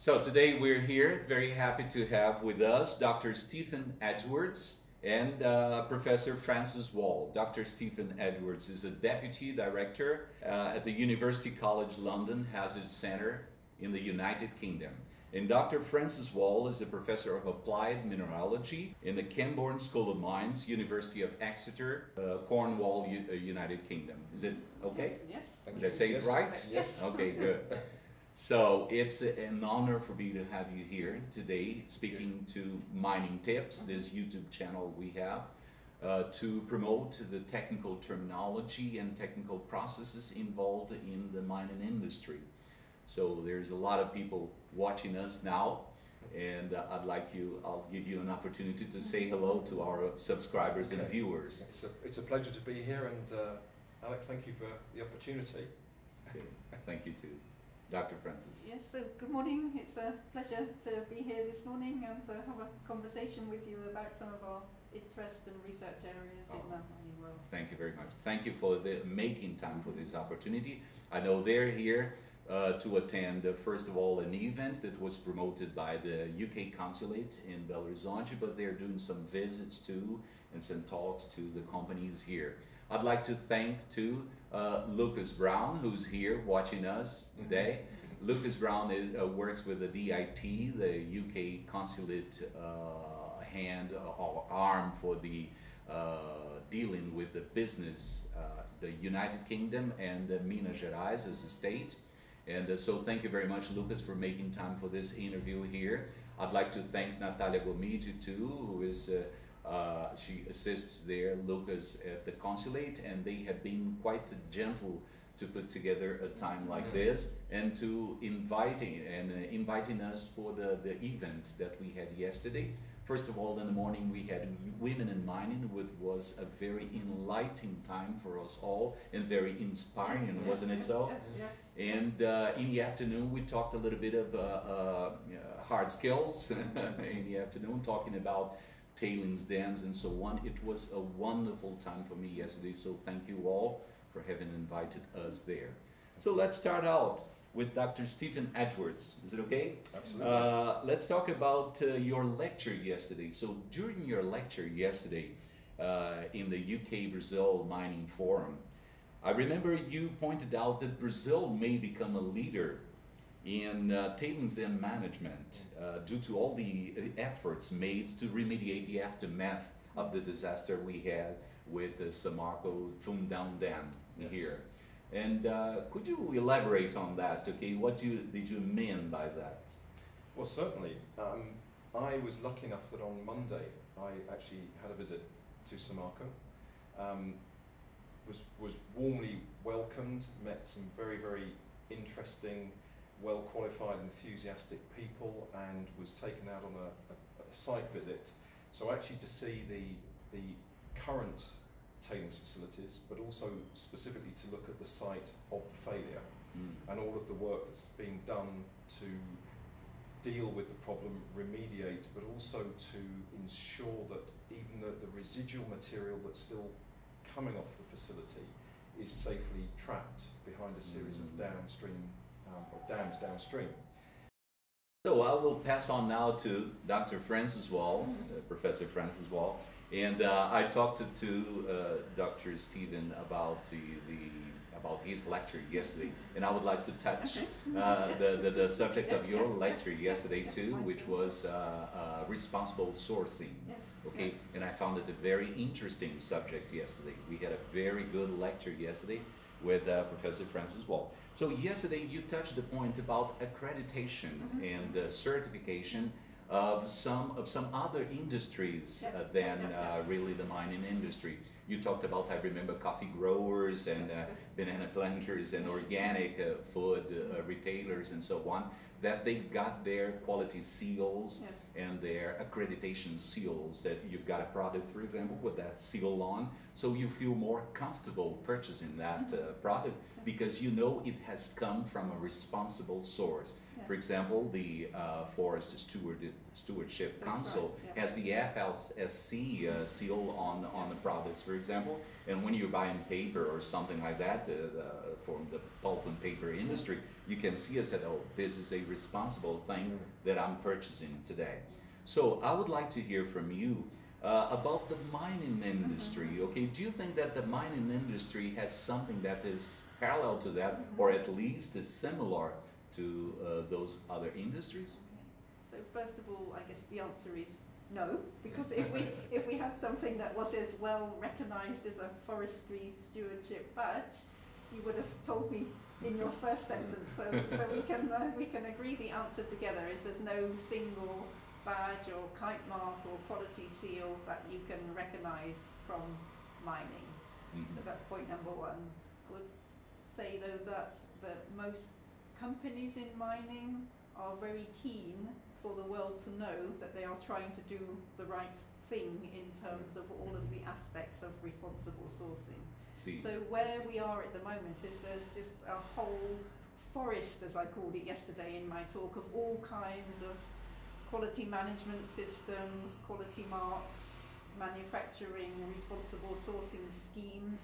So today we're here, very happy to have with us Dr. Stephen Edwards and Professor Francis Wall. Dr. Stephen Edwards is a Deputy Director at the University College London Hazard Centre in the United Kingdom. And Dr. Francis Wall is a Professor of Applied Mineralogy in the Camborne School of Mines, University of Exeter, Cornwall, United Kingdom. Is it okay? Yes. Did I say it right? Yes. Okay, good. So it's an honor for me to have you here today speaking to Mining Tips, this YouTube channel we have, to promote the technical terminology and technical processes involved in the mining industry. So there's a lot of people watching us now, and I'll give you an opportunity to say hello to our subscribers and viewers. It's a pleasure to be here, and Alex, thank you for the opportunity. Okay. Thank you too. Dr. Francis. Yes, so good morning. It's a pleasure to be here this morning and to have a conversation with you about some of our interest and research areas in the mining world. Thank you very much. Thank you for making time for this opportunity. I know they're here to attend, first of all, an event that was promoted by the UK Consulate in Belo Horizonte, but they're doing some visits too and some talks to the companies here. I'd like to thank too Lucas Brown, who's here watching us today. Lucas Brown works with the DIT, the UK Consulate arm for the dealing with the business, the United Kingdom and Minas Gerais as a state. And so thank you very much, Lucas, for making time for this interview here. I'd like to thank Natalia Gomiti too, who is she assists there, Lucas, at the consulate, and they have been quite gentle to put together a time like this and to inviting us for the event that we had yesterday. First of all, in the morning we had Women in Mining, which was a very enlightening time for us all and very inspiring, wasn't it so? Yes. And in the afternoon we talked a little bit of hard skills in the afternoon, talking about tailings dams and so on. It was a wonderful time for me yesterday, so thank you all for having invited us there. So let's start out with Dr. Stephen Edwards. Is it okay? Absolutely. Let's talk about your lecture yesterday. So during your lecture yesterday in the UK-Brazil Mining Forum, I remember you pointed out that Brazil may become a leader in tailings dam management due to all the efforts made to remediate the aftermath of the disaster we had with the Samarco Fundão Dam here. And could you elaborate on that? Okay, what did you mean by that? Well, certainly. I was lucky enough that on Monday I actually had a visit to Samarco. Was warmly welcomed, met some very, very interesting, well-qualified, enthusiastic people, and was taken out on a site visit. So actually to see the current tailings facilities, but also specifically to look at the site of the failure and all of the work that's being done to deal with the problem, remediate, but also to ensure that even the residual material that's still coming off the facility is safely trapped behind a series of dams downstream. So I will pass on now to Dr. Francis Wall, Professor Francis Wall, and I talked to Dr. Stephen about about his lecture yesterday, and I would like to touch the subject of your lecture yesterday too, which was responsible sourcing. Okay, and I found it a very interesting subject yesterday. We had a very good lecture yesterday with Professor Francis Wall. So yesterday you touched the point about accreditation and certification of some other industries than really the mining industry. You talked about, I remember, coffee growers and banana planters and organic food retailers and so on, that they got their quality seals and their accreditation seals, that you've got a product, for example, with that seal on, so you feel more comfortable purchasing that product because you know it has come from a responsible source. For example, the Forest Stewardship Council has the FSC seal on the products, for example, and when you're buying paper or something like that from the pulp and paper industry, you can see us that, oh, this is a responsible thing that I'm purchasing today. So I would like to hear from you about the mining industry. Okay, do you think that the mining industry has something that is parallel to that, or at least is similar to those other industries? So first of all, I guess the answer is no, because if we had something that was as well recognised as a forestry stewardship badge, you would have told me in your first sentence. So we can agree the answer together is there's no single badge or kite mark or quality seal that you can recognise from mining. So that's point number one. I would say though that most companies in mining are very keen for the world to know that they are trying to do the right thing in terms of all of the aspects of responsible sourcing. So where we are at the moment is there's just a whole forest, as I called it yesterday in my talk, of all kinds of quality management systems, quality marks, manufacturing, responsible sourcing schemes.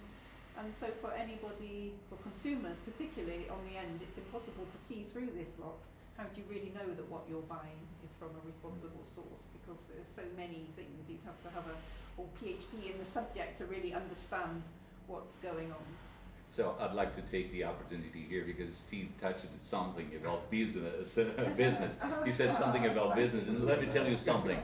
And so for anybody, for consumers particularly, on the end, it's impossible to see through this lot. How do you really know that what you're buying is from a responsible source? Because there's so many things. You'd have to have a whole PhD in the subject to really understand what's going on. So I'd like to take the opportunity here because Steve touched something about business. He said something about business, and let me tell you something.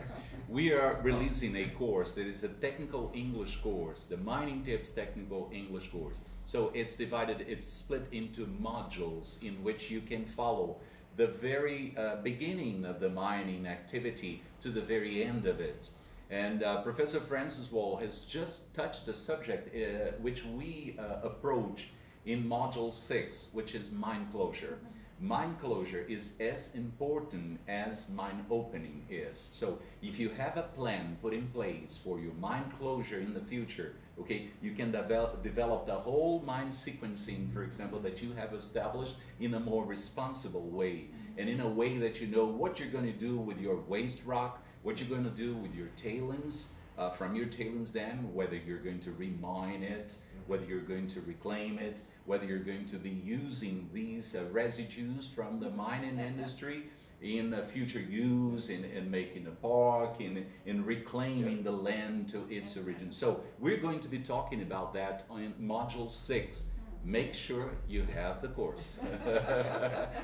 We are releasing a course that is a technical English course, the Mining Tips Technical English course. So it's divided, it's split into modules in which you can follow the very beginning of the mining activity to the very end of it. And Professor Francis Wall has just touched the subject which we approach in Module 6, which is mine closure. Mine closure is as important as mine opening is. So if you have a plan put in place for your mine closure in the future, okay, you can develop the whole mine sequencing, for example, that you have established in a more responsible way, and in a way that you know what you're going to do with your waste rock, what you're going to do with your tailings from your tailings dam, whether you're going to remine it, whether you're going to reclaim it, whether you're going to be using these residues from the mining industry in future use, in making a park, in reclaiming the land to its origin. So we're going to be talking about that in Module 6. Make sure you have the course.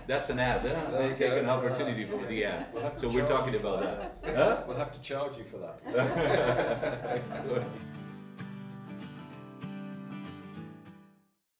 That's an ad. They take an opportunity for the ad. So we're talking about that. We'll have to charge you for that.